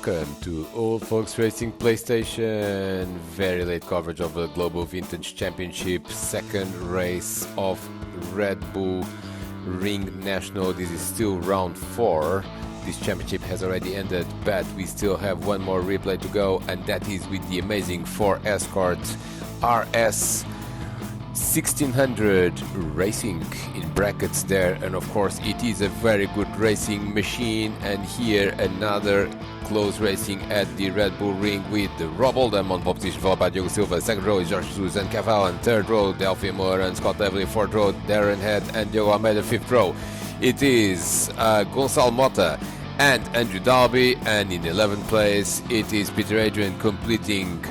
Welcome to Old Folks Racing PlayStation. Very late coverage of the Global Vintage Championship, second race of Red Bull Ring National. This is still round 4. This championship has already ended, but we still have one more replay to go, and that is with the amazing 4 Escort RS 1600 Racing in brackets there, and of course it is a very good racing machine. And here another close racing at the Red Bull Ring with Rob Oldham on pole position, followed by Diogo Silva. Second row is Jorge Jesus and Caval, and third row Delphi Moura and Scott Devlin. Fourth row Darren Head and Diogo Almeida. Fifth row it is Gonçalo Mota and Andrew Dalby, and in 11th place it is Peter Adrian completing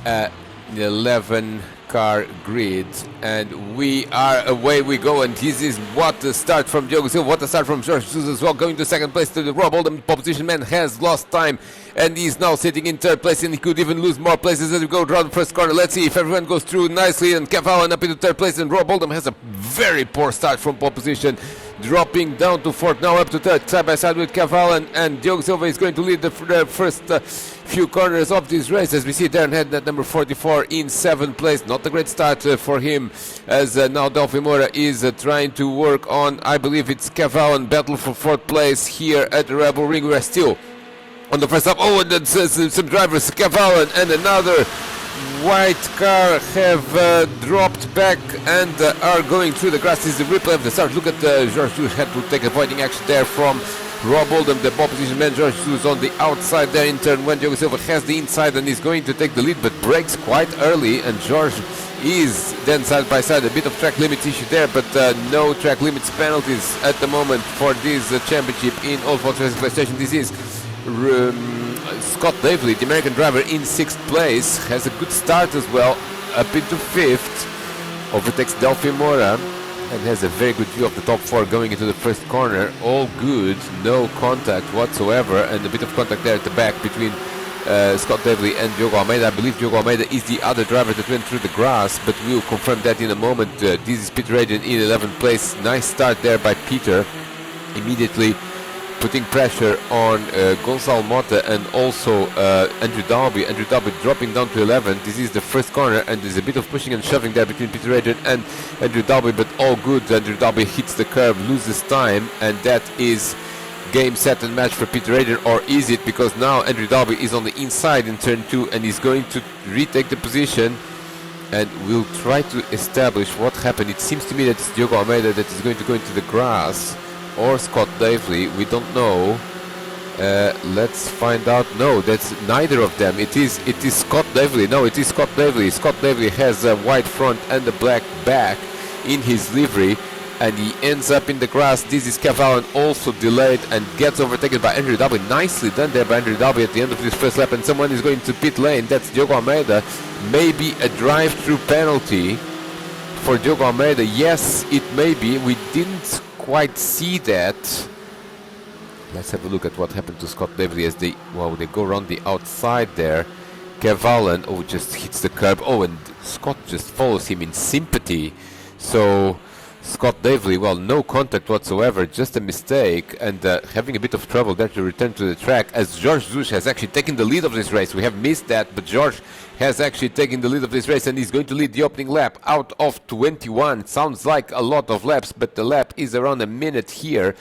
the 11 car grid, and we are away we go. And this is what a start from Diogo Silva, what a start from Jorge Jesus as well, going to second place to the Rob Oldham. Pole position man has lost time and he's now sitting in third place, and he could even lose more places as we go around the first corner. Let's see if everyone goes through nicely, and Cavallo up into third place, and Rob Oldham has a very poor start from pole position, dropping down to fourth, now up to third, side by side with Cavallo, and Diogo Silva is going to lead the first few corners of this race. As we see Darren Head at number 44 in 7th place. Not a great start for him, as now Delphi Moura is trying to work on, I believe it's Cavallo, and battle for 4th place here at the Red Bull Ring. We are still on the first lap. Oh, and then some drivers, Cavallo and another white car, have dropped back and are going through the grass. This is the replay of the start. Look at Jorge Jesus had to take a pointing action there from Rob Oldham, the pole position man. Jorge Jesus on the outside there in turn when Diogo Silva has the inside and is going to take the lead, but breaks quite early, and Jorge is then side by side. A bit of track limits issue there, but no track limits penalties at the moment for this championship in Old Folks Racing PlayStation. This is Scott Davely, the American driver, in 6th place, has a good start as well, up into 5th, overtakes Delphi Moura and has a very good view of the top 4 going into the first corner. All good, no contact whatsoever, and a bit of contact there at the back between Scott Davely and Diogo Almeida. I believe Diogo Almeida is the other driver that went through the grass, but we'll confirm that in a moment. This is Peter Adrian in 11th place. Nice start there by Peter, immediately putting pressure on Gonçalo Mota and also Andrew Dalby. Andrew Dalby dropping down to 11th. This is the first corner, and there's a bit of pushing and shoving there between Peter Adrian and Andrew Dalby, but all good. Andrew Dalby hits the curb, loses time, and that is game, set and match for Peter Adrian. Or is it? Because now Andrew Dalby is on the inside in turn 2 and he's going to retake the position, and we'll try to establish what happened. It seems to me that it's Diogo Almeida that is going to go into the grass, or Scott Davely, we don't know. Let's find out. No, that's neither of them. It is Scott Davely. No, it is Scott Davely. Scott Davely has a white front and a black back in his livery, and he ends up in the grass. This is Cavallo, also delayed and gets overtaken by Andrew Dalby. Nicely done there by Andrew Dalby at the end of this first lap, and someone is going to pit lane. That's Diogo Almeida. Maybe a drive-through penalty for Diogo Almeida. Yes, it may be. We didn't quite see that. Let's have a look at what happened to Scott Davely as they go around the outside there. Cavallo, just hits the curb. Oh, and Scott just follows him in sympathy. So Scott Davely, no contact whatsoever, just a mistake, and having a bit of trouble there to return to the track, as Jorge Jesus has actually taken the lead of this race. We have missed that, but Jorge has actually taken the lead of this race, and he's going to lead the opening lap out of 21. Sounds like a lot of laps, but the lap is around a minute here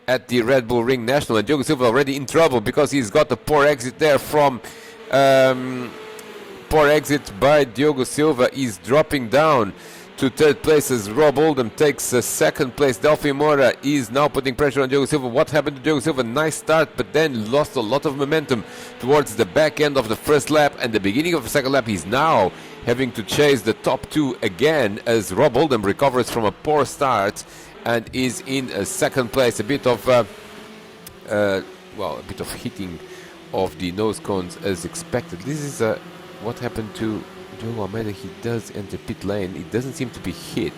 at the Red Bull Ring National, and Diogo Silva already in trouble because he's got a poor exit there from poor exit by Diogo Silva. He's dropping down to third place as Rob Oldham takes second place. Delphi Moura is now putting pressure on Diogo Silva. What happened to Diogo Silva? Nice start, but then lost a lot of momentum towards the back end of the first lap and the beginning of the second lap. He's now having to chase the top 2 again as Rob Oldham recovers from a poor start and is in second place. A bit of hitting of the nose cones as expected. This is what happened to Diogo Almeida. He does enter pit lane. It doesn't seem to be hit,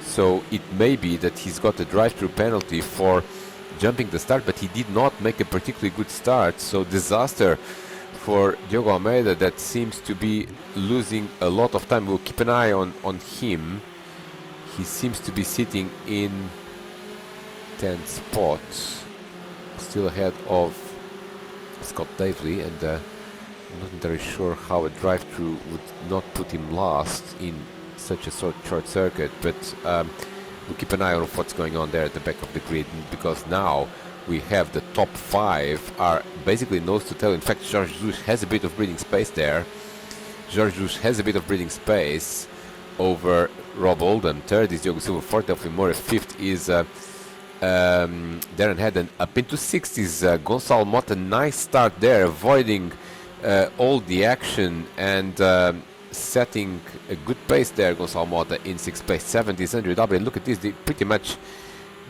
so it may be that he's got a drive-through penalty for jumping the start, but he did not make a particularly good start, so disaster for Diogo Almeida, that seems to be losing a lot of time. We'll keep an eye on him. He seems to be sitting in 10th spot, still ahead of Scott Davely, and I'm not entirely sure how a drive-through would not put him last in such a short circuit, but we'll keep an eye on what's going on there at the back of the grid, because now we have the top 5 are basically nose to tail. In fact, George Zush has a bit of breathing space there. George Zush has a bit of breathing space over Rob Oldham. Third is Diogo Silva, fourth Delphi Moura, fifth is Darren Head, and up into sixth is Gonçalo Mota. Nice start there, avoiding all the action and setting a good pace there. Gonçalo Mota in sixth place. Seventh is Andrew W. And look at this, pretty much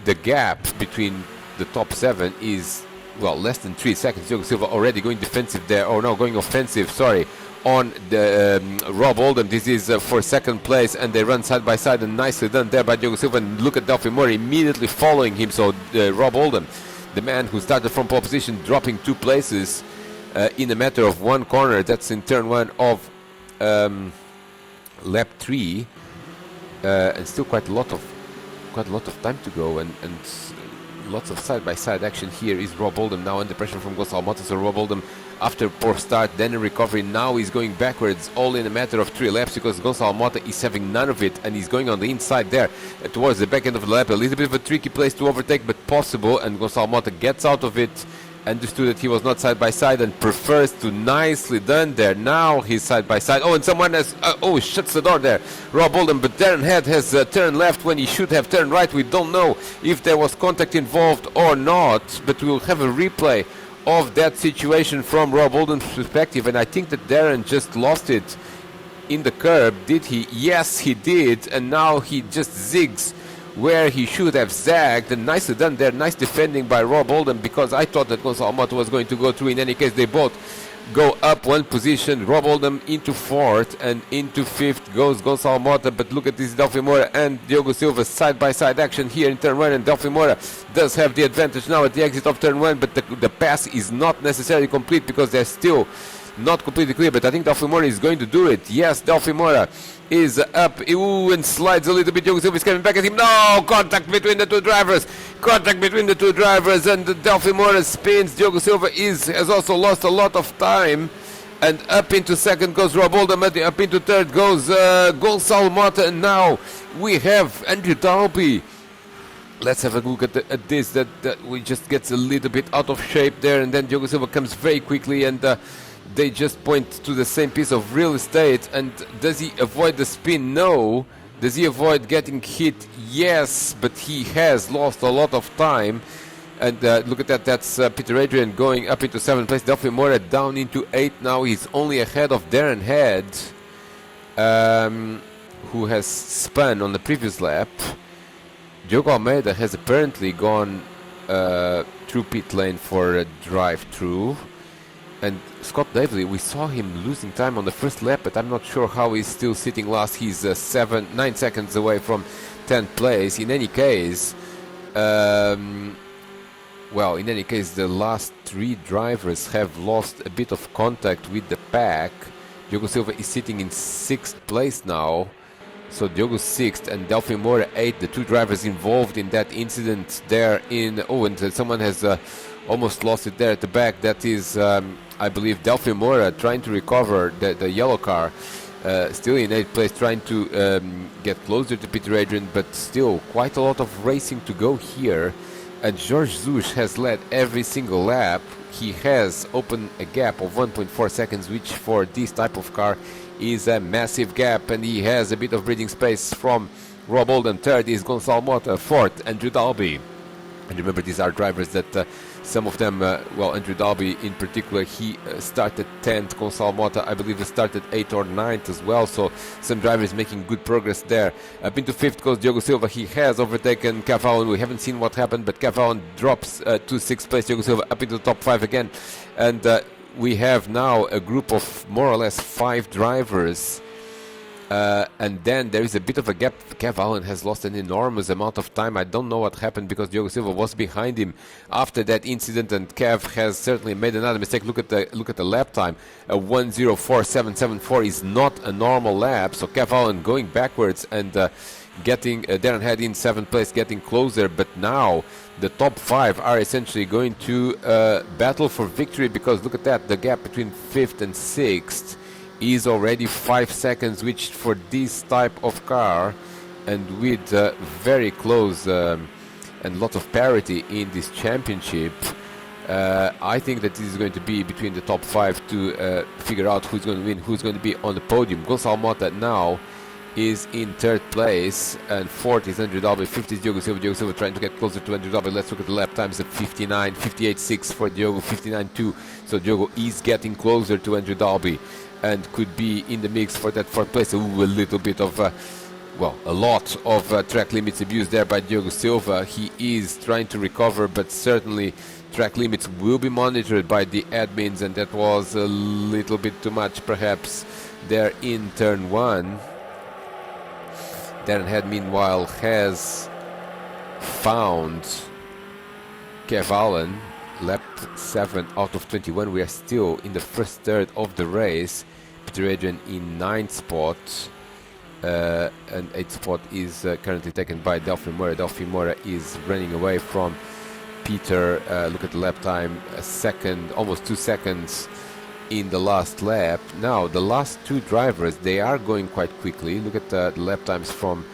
the gap between the top 7 is, well, less than 3 seconds. Diogo Silva already going defensive there, or no, going offensive, sorry, on the Rob Oldham. This is for second place, and they run side by side, and nicely done there by Diogo Silva. And look at Delphi Moura immediately following him. So Rob Oldham, the man who started from pole position, dropping 2 places in a matter of 1 corner. That's in turn 1 of lap 3, and still quite a lot of time to go, and lots of side-by-side action here. Is Rob Oldham now under pressure from Gonçalo Mota. So Rob Oldham, after poor start, then a recovery, now he's going backwards, all in a matter of 3 laps, because Gonçalo Mota is having none of it, and he's going on the inside there towards the back end of the lap. A little bit of a tricky place to overtake, but possible, and Gonçalo Mota gets out of it, understood that he was not side by side, and prefers to, nicely done there. Now he's side by side. Oh, and someone has shuts the door there, Rob Oldham, but Darren Head has turned left when he should have turned right. We don't know if there was contact involved or not, but we'll have a replay of that situation from Rob Oldham's perspective. And I think that Darren just lost it in the curb. Did he? Yes, he did, and now he just zigs where he should have zagged, and nicely done there. Nice defending by Rob Oldham, because I thought that Gonçalo Mota was going to go through. In any case, they both go up 1 position. Rob Oldham into 4th, and into 5th goes Gonçalo Mota. But look at this, Delphi Moura and Diogo Silva side-by-side action here in turn 1, and Delphi Moura does have the advantage now at the exit of turn 1, but the pass is not necessarily complete, because they're still not completely clear. But I think Delphi Moura is going to do it. Yes, Delphi Moura is up, and slides a little bit. Diogo Silva is coming back at him. No, contact between the 2 drivers. Contact between the 2 drivers, and Delphi Moura spins. Diogo Silva has also lost a lot of time, and up into 2nd goes Rob Oldham. Up into 3rd goes Gonçalo Mota, and now we have Andrew Dalby. Let's have a look at this. That we just gets a little bit out of shape there, and then Diogo Silva comes very quickly, and they just point to the same piece of real estate. And does he avoid the spin? No. Does he avoid getting hit? Yes, but he has lost a lot of time. And look at that, that's Peter Adrian going up into 7th place. Delphi Moura down into 8th now. He's only ahead of Darren Head, who has spun on the previous lap. Diogo Almeida has apparently gone through pit lane for a drive-through. And Scott Davely, we saw him losing time on the first lap, but I'm not sure how he's still sitting last. He's 9 seconds away from 10th place. In any case, the last 3 drivers have lost a bit of contact with the pack. Diogo Silva is sitting in 6th place now. So Diogo 6th and Delphi Moura 8th, the 2 drivers involved in that incident there in... Oh, and someone has almost lost it there at the back. That is, I believe, Delphi Moura trying to recover the yellow car. Still in 8th place, trying to get closer to Peter Adrian, but still quite a lot of racing to go here. And George Zush has led every single lap. He has opened a gap of 1.4 seconds, which for this type of car is a massive gap, and he has a bit of breathing space from Rob Oldham. 3rd is Gonçalo Mota. 4th, Andrew Dalby. And remember, these are drivers that some of them, Andrew Dalby in particular, he started 10th. Gonçalo Mota, I believe, started 8th or 9th as well. So some drivers making good progress there. Up into 5th goes Diogo Silva. He has overtaken Cavallon. We haven't seen what happened, but Cavallon drops to 6th place. Diogo Silva up into the top 5 again. And we have now a group of more or less 5 drivers. And then there is a bit of a gap. Cavallon has lost an enormous amount of time. I don't know what happened, because Diogo Silva was behind him after that incident, and Cav has certainly made another mistake. Look at the lap time. 1:04.774 is not a normal lap. So Cavallon going backwards, and getting Darren Head in 7th place, getting closer, but now the top 5 are essentially going to battle for victory, because look at that, the gap between 5th and 6th is already 5 seconds, which for this type of car and with very close and lots of parity in this championship, I think that this is going to be between the top 5 to figure out who's going to win, who's going to be on the podium. Gonçalo Mota now is in 3rd place, and 4th is Andrew Dalby, 5th is Diogo Silva. Diogo Silva trying to get closer to Andrew Dalby. Let's look at the lap times at 59, 58.6 for Diogo, 59.2. So Diogo is getting closer to Andrew Dalby and could be in the mix for that 4th place. Ooh, a little bit of well, a lot of track limits abused there by Diogo Silva. He is trying to recover, but certainly track limits will be monitored by the admins, and that was a little bit too much perhaps there in turn 1. Darren Head meanwhile has found Kev Allen, lap 7 out of 21. We are still in the first third of the race. Peter Adrian in 9th spot, and 8th spot is currently taken by Delphi Moura. Delphi Moura is running away from Peter. Look at the lap time, a second, almost 2 seconds in the last lap. Now the last 2 drivers, they are going quite quickly. Look at the lap times from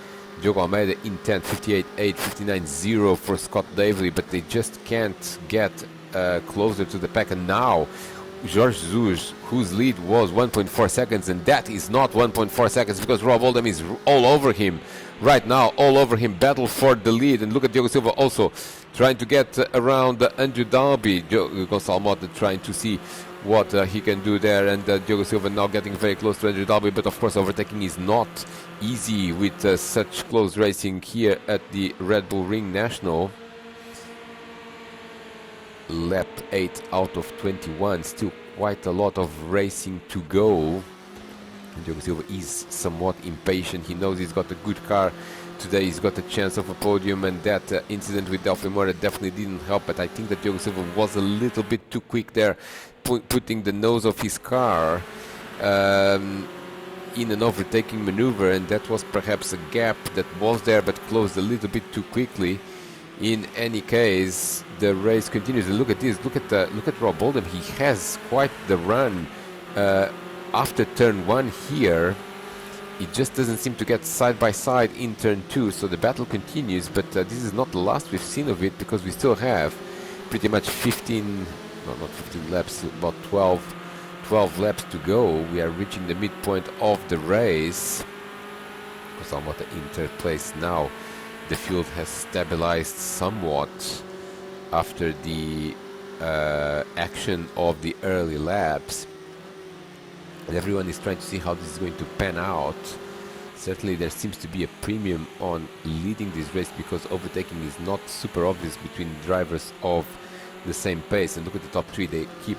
Diogo Almeida in 10th, 58.8, 59.0 for Scott Davely, but they just can't get closer to the pack. And now Jorge Jesus, whose lead was 1.4 seconds, and that is not 1.4 seconds because Rob Oldham is all over him right now, all over him, battle for the lead. And look at Diogo Silva also trying to get around Andrew Dalby. Gonçalo Mota trying to see what he can do there, and Diogo Silva now getting very close to Andrew Dalby, but of course overtaking is not easy with such close racing here at the Red Bull Ring National. Lap 8 out of 21, still quite a lot of racing to go. Diogo Silva is somewhat impatient. He knows he's got a good car today, he's got a chance of a podium, and that incident with Delphi Moura definitely didn't help. But I think that Diogo Silva was a little bit too quick there, putting the nose of his car in an overtaking maneuver, and that was perhaps a gap that was there but closed a little bit too quickly. In any case, the race continues. And look at this, look at Rob Oldham. He has quite the run after turn 1 here. It just doesn't seem to get side by side in turn 2, so the battle continues, but this is not the last we've seen of it, because we still have pretty much 15, no, not 15 laps, about 12 laps to go. We are reaching the midpoint of the race. Gonçalo Mota in 3rd place now. The field has stabilized somewhat after the action of the early laps, and everyone is trying to see how this is going to pan out. Certainly there seems to be a premium on leading this race, because overtaking is not super obvious between drivers of the same pace. And look at the top 3, they keep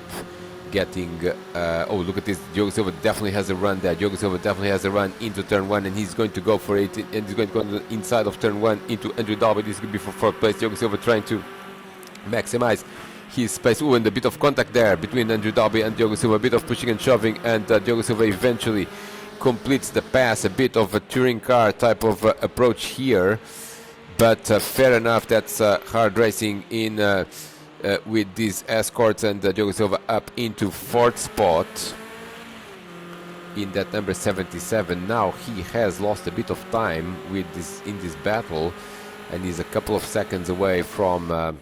getting oh, look at this, Diogo Silva definitely has a run there. Diogo Silva definitely has a run into turn 1, and he's going to go for it, and he's going to go inside of turn 1 into Andrew Dalby. This could be for 4th place. Diogo Silva trying to maximize his space. Ooh, and a bit of contact there between Andrew Dalby and Diogo Silva, a bit of pushing and shoving, and Diogo Silva eventually completes the pass. A bit of a touring car type of approach here, but fair enough, that's hard racing in with these escorts, and Diogo Silva up into 4th spot in that number 77. Now he has lost a bit of time with this in this battle, and he's a couple of seconds away from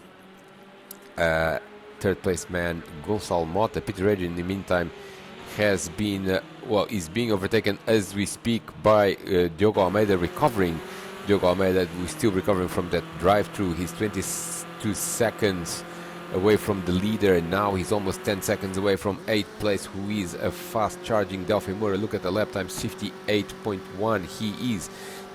3rd place man Gonçalo Mota. Peter Adrian in the meantime has been well, is being overtaken as we speak by Diogo Almeida, recovering. Diogo Almeida was still recovering from that drive-through. He's 22 seconds away from the leader, and now he's almost 10 seconds away from 8th place, who is a fast-charging Delphi Moura. Look at the lap time, 58.1. He is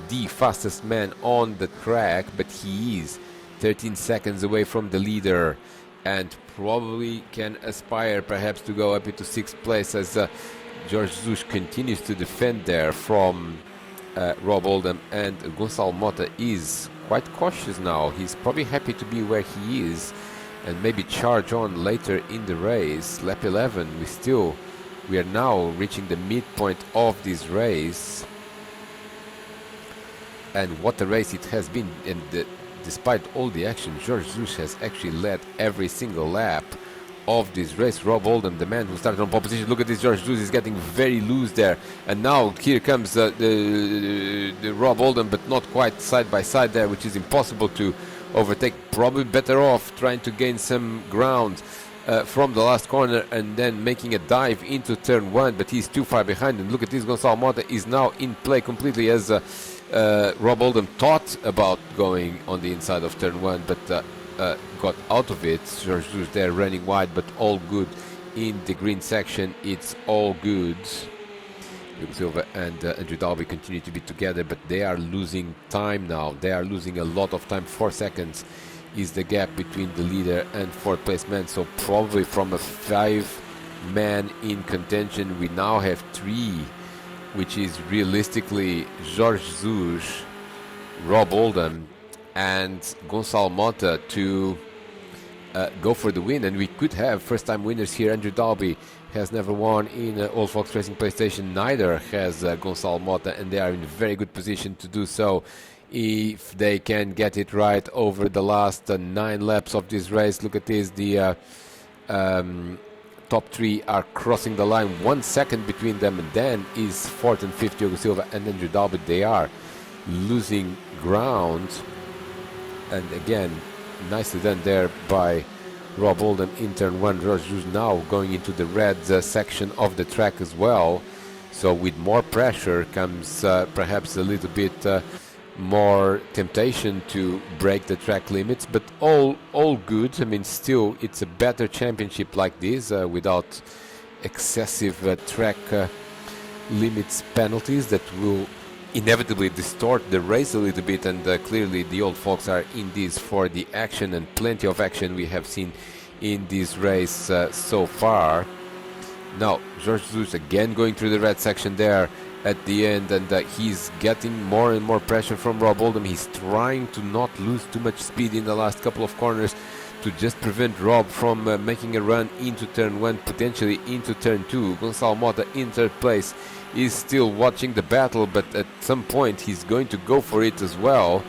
the fastest man on the track, but he is 13 seconds away from the leader, and probably can aspire perhaps to go up into 6th place as Jorge Jesus continues to defend there from Rob Oldham. And Gonçalo Mota is quite cautious now. He's probably happy to be where he is and maybe charge on later in the race. Lap 11, we are now reaching the midpoint of this race. And what a race it has been. And despite all the action, George Zush has actually led every single lap of this race. Rob Oldham, the man who started on pole position. Look at this, George Zush is getting very loose there. And now here comes the Rob Oldham, but not quite side by side there, which is impossible to overtake. Probably better off trying to gain some ground from the last corner and then making a dive into turn one, but he's too far behind. And look at this, Gonçalo Mota is now in play completely, as Rob Oldham thought about going on the inside of turn one, but got out of it. George Zush there running wide, but all good in the green section. It's all good. Luke Silva and Andrew Dalby continue to be together, but they are losing time now. They are losing a lot of time. 4 seconds is the gap between the leader and fourth place man. So probably from a 5-man in contention, we now have 3, which is realistically George Zush, Rob Oldham, and Gonçalo Mota to go for the win. And we could have first-time winners here. Andrew Dalby has never won in Old Fox Racing PlayStation. Neither has Gonçalo Mota, and they are in very good position to do so if they can get it right over the last 9 laps of this race. Look at this, the top 3 are crossing the line. 1 second between them, and then is 4th and 5th Diogo Silva and Andrew Dalby. They are losing ground, and again, nicely done there by Rob Oldham in turn 1. George Zush now going into the red section of the track as well. So with more pressure comes perhaps a little bit more temptation to break the track limits, but all good. I mean, still it's a better championship like this without excessive track limits penalties that will inevitably distort the race a little bit. And clearly the old folks are in this for the action, and plenty of action we have seen in this race so far. Now George Zush again going through the red section there at the end, and he's getting more and more pressure from Rob Oldham. He's trying to not lose too much speed in the last couple of corners to just prevent Rob from making a run into turn 1, potentially into turn 2. Gonçalo Mota in 3rd place is still watching the battle, but at some point he's going to go for it as well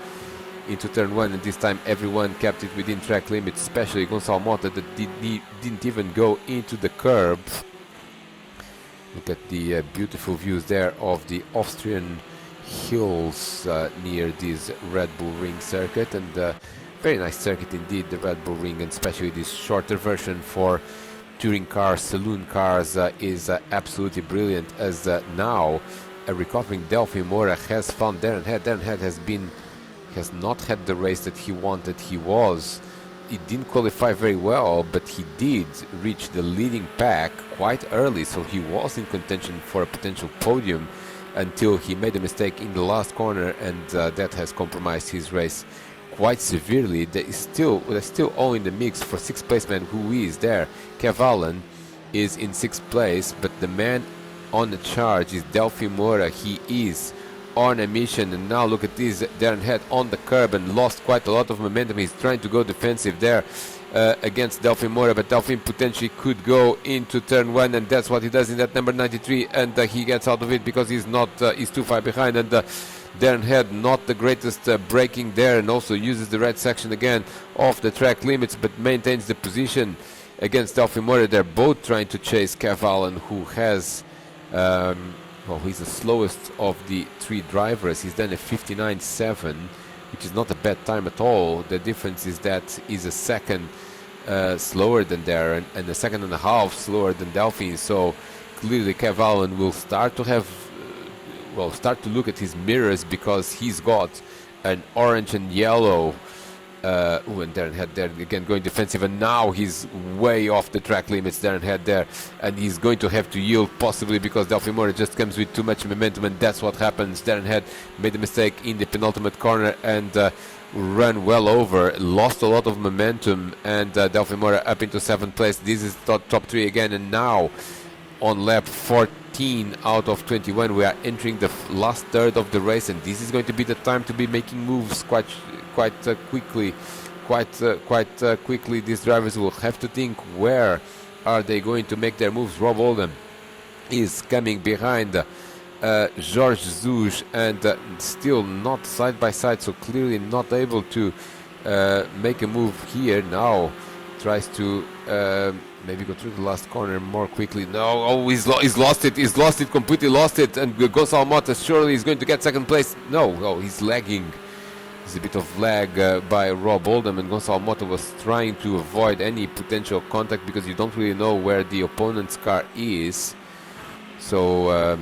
into turn 1, and this time everyone kept it within track limits, especially Gonçalo Mota that didn't even go into the curb. Look at the beautiful views there of the Austrian hills near this Red Bull Ring circuit, and very nice circuit indeed, the Red Bull Ring, and especially this shorter version for touring cars, saloon cars is absolutely brilliant, as now a recovering Delphi Moura has found Darren Head. Darren Head has not had the race that he wanted. He didn't qualify very well, but he did reach the leading pack quite early, so he was in contention for a potential podium until he made a mistake in the last corner, and that has compromised his race quite severely. They're still all in the mix for 6th place man, who is there. Kev Allen is in 6th place, but the man on the charge is Delphi Moura. He is on a mission, and now look at this, Darren Head on the curb and lost quite a lot of momentum. He's trying to go defensive there against Delphi Moura, but Delphi potentially could go into turn 1, and that's what he does in that number 93, and he gets out of it because he's too far behind. And Darren Head not the greatest braking there, and also uses the red section again off the track limits, but maintains the position against Delphi Moura. They're both trying to chase Kev Allen, who has well, he's the slowest of the 3 drivers. He's done a 59.7, which is not a bad time at all. The difference is that he's a second slower than Darren, and a second and a half slower than Delphi. So clearly Kev Allen will start to look at his mirrors, because he's got an orange and yellow and Darren Head there again going defensive, and now he's way off the track limits, Darren Head there, and he's going to have to yield possibly because Delphi Moura just comes with too much momentum, and that's what happens. Darren Head made a mistake in the penultimate corner and ran well over, lost a lot of momentum, and Delphi Moura up into 7th place. This is top 3 again, and now on lap 14 out of 21 we are entering the last third of the race, and this is going to be the time to be making moves quite quickly. These drivers will have to think, where are they going to make their moves. Rob Oldham is coming behind Jorge Jesus, and still not side by side, so clearly not able to make a move here. Now tries to maybe go through the last corner more quickly. No, oh, he's lost it. He's lost it, completely lost it. And Gonçalo Mota surely is going to get second place. No, oh, he's lagging. There's a bit of lag by Rob Oldham, and Gonçalo Mota was trying to avoid any potential contact because you don't really know where the opponent's car is. So,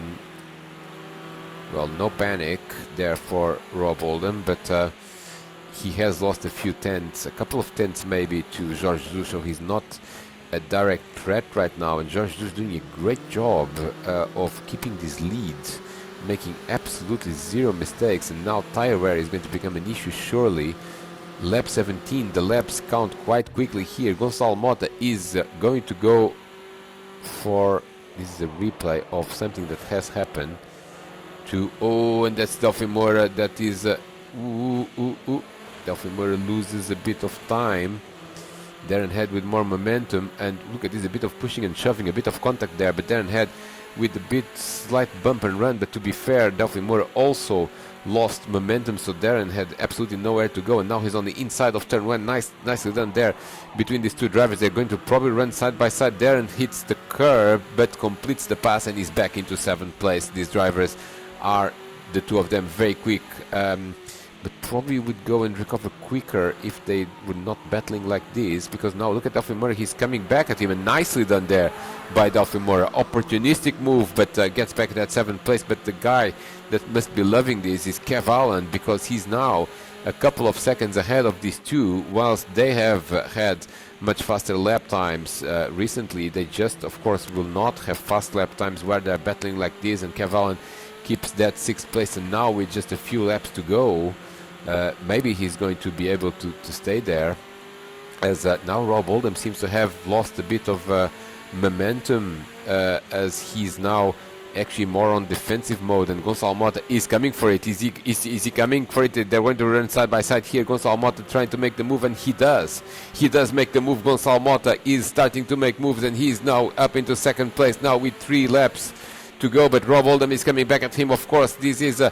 well, no panic there for Rob Oldham, but he has lost a few tenths, a couple of tenths maybe to Jorge Jesus, so he's not a direct threat right now. And Jorge Jesus doing a great job of keeping this lead, making absolutely zero mistakes, and now tire wear is going to become an issue surely. Lap 17, the laps count quite quickly here. Gonçalo Mota is going to go for, this is a replay of something that has happened to, oh, and that's Delphi Moura, that is, Delphi Moura loses a bit of time. Darren Head with more momentum, and look at this, a bit of pushing and shoving, a bit of contact there, but Darren Head with a bit slight bump and run. But to be fair, Delphi Moura also lost momentum, so Darren had absolutely nowhere to go, and now he's on the inside of turn 1. Nicely done there between these two drivers. They're going to probably run side by side. Darren hits the curb but completes the pass and is back into 7th place. These drivers are, the two of them, very quick, but probably would go and recover quicker if they were not battling like this, because now look at Delphi Moura, he's coming back at him, and nicely done there by Delphi Moura. Opportunistic move, but gets back at that 7th place. But the guy that must be loving this is Kev Allen, because he's now a couple of seconds ahead of these two, whilst they have had much faster lap times recently. They just, of course, will not have fast lap times where they're battling like this, and Kev Allen keeps that 6th place, and now with just a few laps to go, maybe he's going to be able to stay there, as now Rob Oldham seems to have lost a bit of momentum, as he's now actually more on defensive mode, and Gonçalo Mota is coming for it. Is he coming for it? They're going to run side by side here. Gonçalo Mota trying to make the move, and he does make the move. Gonçalo Mota is starting to make moves, and he's now up into 2nd place now with 3 laps to go. But Rob Oldham is coming back at him. Of course, this is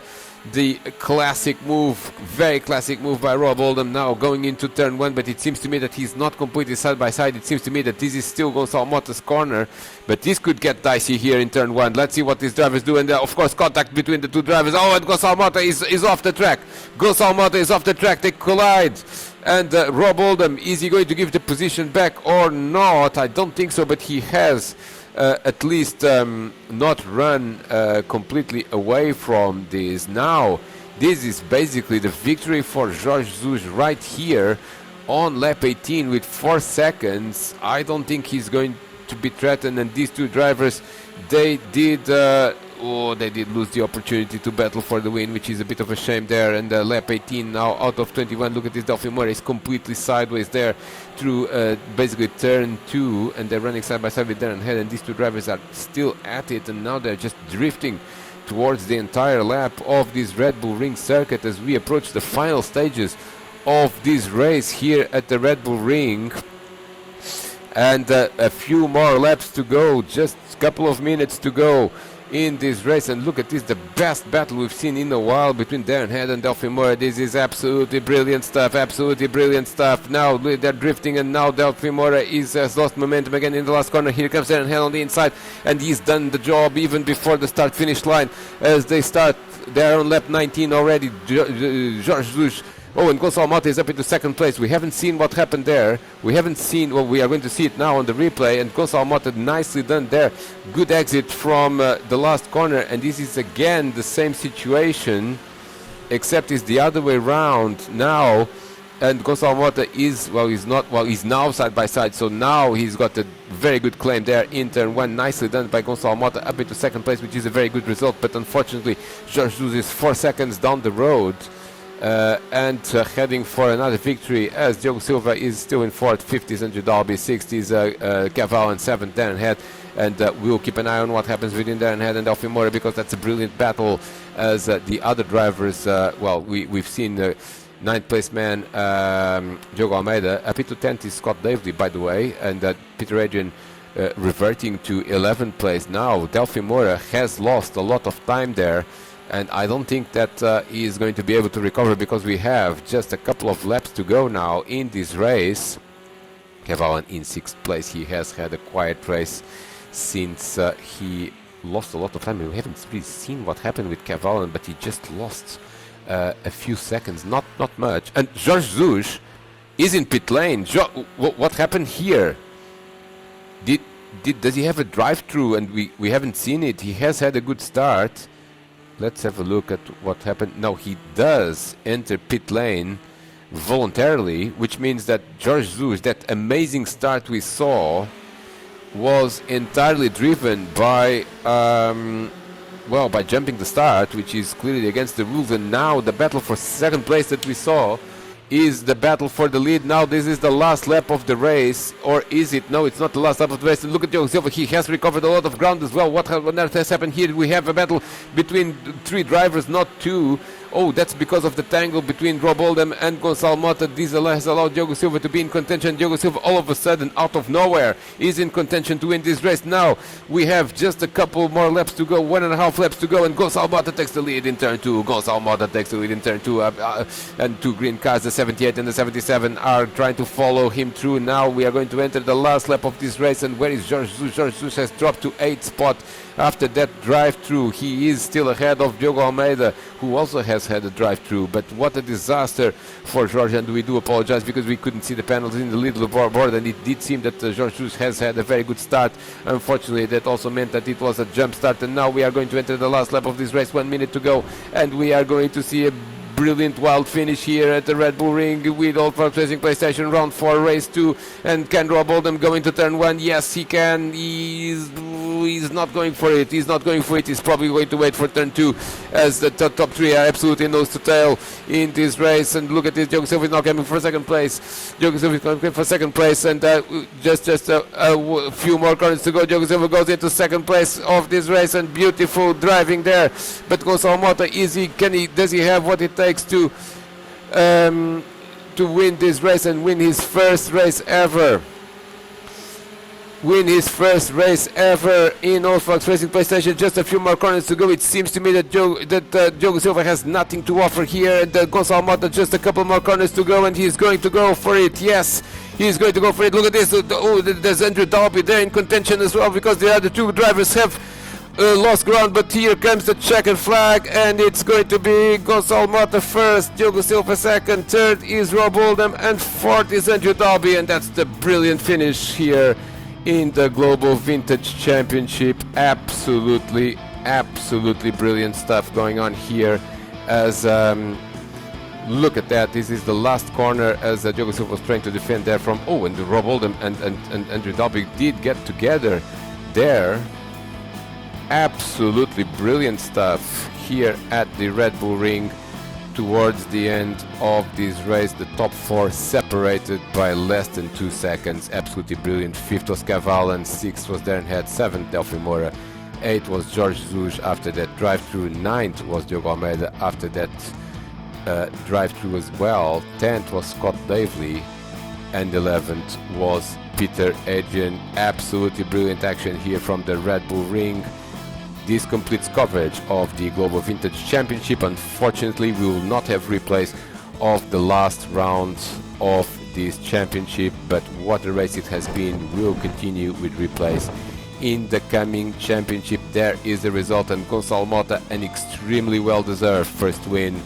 the classic move, very classic move by Rob Oldham, now going into turn 1, but it seems to me that he's not completely side by side. It seems to me that this is still Gonçalo Mota's corner, but this could get dicey here in turn 1. Let's see what these drivers do, and of course contact between the two drivers. Oh, and Gonçalo Mota is off the track. Gonçalo Mota is off the track, they collide. And Rob Oldham, is he going to give the position back or not? I don't think so, but he has at least not run completely away from this. Now this is basically the victory for Jorge Jesus right here on lap 18 with 4 seconds. I don't think he's going to be threatened, and these two drivers, they did lose the opportunity to battle for the win, which is a bit of a shame there. And lap 18 now out of 21. Look at this, Delphi Moura is completely sideways there through basically turn 2, and they're running side by side with Darren Head, and these two drivers are still at it, and now they're just drifting towards the entire lap of this Red Bull Ring circuit as we approach the final stages of this race here at the Red Bull Ring. And a few more laps to go, just a couple of minutes to go in this race. And look at this, the best battle we've seen in a while between Darren Head and Delphi Moura. This is absolutely brilliant stuff, absolutely brilliant stuff. Now they're drifting, and now Delphi Moura has lost momentum again in the last corner. Here comes Darren Head on the inside, and he's done the job even before the start-finish line as they start. They're on lap 19 already. Jorge Jesus. Oh, and Gonçalo Mota is up into 2nd place. We haven't seen what happened there. We haven't seen, well, we are going to see it now on the replay. And Gonçalo Mota nicely done there. Good exit from the last corner. And this is again the same situation, except it's the other way around now. And Gonçalo Mota is, he's now side by side. So now he's got a very good claim there in turn 1. Nicely done by Gonçalo Mota up into 2nd place, which is a very good result. But unfortunately, Jorge Jesus is 4 seconds down the road. And heading for another victory, as Diogo Silva is still in 4th, 50s and Judalbi, 60s, Caval and 7th, Darren Head. And we'll keep an eye on what happens within Darren Head and Delphi Moura, because that's a brilliant battle as the other drivers, we've seen 9th place man Diogo Almeida. Up into 10th is Scott Davely, by the way, and Peter Adrian reverting to 11th place now. Delphi Moura has lost a lot of time there, and I don't think that he is going to be able to recover, because we have just a couple of laps to go now in this race. Cavallan in 6th place. He has had a quiet race since he lost a lot of time. We haven't really seen what happened with Cavallan, but he just lost a few seconds, not much. And George Zush is in pit lane. What happened here? Does he have a drive-through and we haven't seen it? He has had a good start. Let's have a look at what happened. No, he does enter pit lane voluntarily, which means that George Zush, that amazing start we saw, was entirely driven by by jumping the start, which is clearly against the rules. And now the battle for second place that we saw is the battle for the lead. Now this is the last lap of the race, or is it? No, it's not the last lap of the race. Look at Diogo Silva, he has recovered a lot of ground as well. What on earth has happened here? We have a battle between 3 drivers, not 2. Oh, that's because of the tangle between Rob Oldham and Gonçalo Mota. This has allowed Diogo Silva to be in contention. Diogo Silva all of a sudden, out of nowhere, is in contention to win this race. Now we have just a couple more laps to go, 1.5 laps to go, and Gonçalo Mota takes the lead in turn 2. Gonçalo Mota takes the lead in turn 2, and 2 green cars, the 78 and the 77, are trying to follow him through. Now we are going to enter the last lap of this race, and where is George Zush? George Zush has dropped to 8th spot after that drive-through. He is still ahead of Diogo Almeida, who also has had a drive-through. But what a disaster for George, and we do apologize because we couldn't see the panels in the little board, and it did seem that George Zush has had a very good start. Unfortunately, that also meant that it was a jump start, and now we are going to enter the last lap of this race, 1 minute to go, and we are going to see a brilliant wild finish here at the Red Bull Ring with Old Fox Racing PlayStation round 4 race 2. And can Rob Oldham go into turn 1? Yes, he can. He's not going for it. He's not going for it. He's probably going to wait for turn 2, as the top 3 are absolutely nose to tail in this race. And look at this, Diogo Silva is now coming for second place. Diogo Silva is coming for second place, and just a few more corners to go. Diogo Silva goes into second place of this race, and beautiful driving there. But Gonçalo Mota, does he have what it takes to win this race and win his first race ever? Win his first race ever in Old Fox Racing PlayStation. Just a few more corners to go. It seems to me that Diogo Silva has nothing to offer here, and Gonçalo Mota just a couple more corners to go, and he's going to go for it. Yes, he's going to go for it. Look at this. Oh, there's Andrew Dalby there in contention as well, because the other 2 drivers have lost ground. But here comes the checkered flag, and it's going to be Gonçalo Mota first, Diogo Silva second, third is Rob Oldham, and fourth is Andrew Dalby. And that's the brilliant finish here in the Global Vintage Championship. Absolutely brilliant stuff going on here. As look at that, this is the last corner, as Diogo Silva was trying to defend there from, and Rob Oldham and Andrew Dalby did get together there. Absolutely brilliant stuff here at the Red Bull Ring. Towards the end of this race, the top 4 separated by less than 2 seconds. Absolutely brilliant. 5th was Cavallan, 6th was Darren Head, 7th Delphi Moura, 8th was George Zush after that drive-through, 9th was Diogo Almeida after that drive-through as well, 10th was Scott Davely, and 11th was Peter Adrian. Absolutely brilliant action here from the Red Bull Ring. This completes coverage of the Global Vintage Championship. Unfortunately, we will not have replays of the last round of this championship, but what a race it has been. We'll continue with replays in the coming championship. There is the result, and Gonçalo Mota, an extremely well-deserved first win.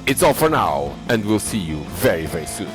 It's all for now, and we'll see you very, very soon.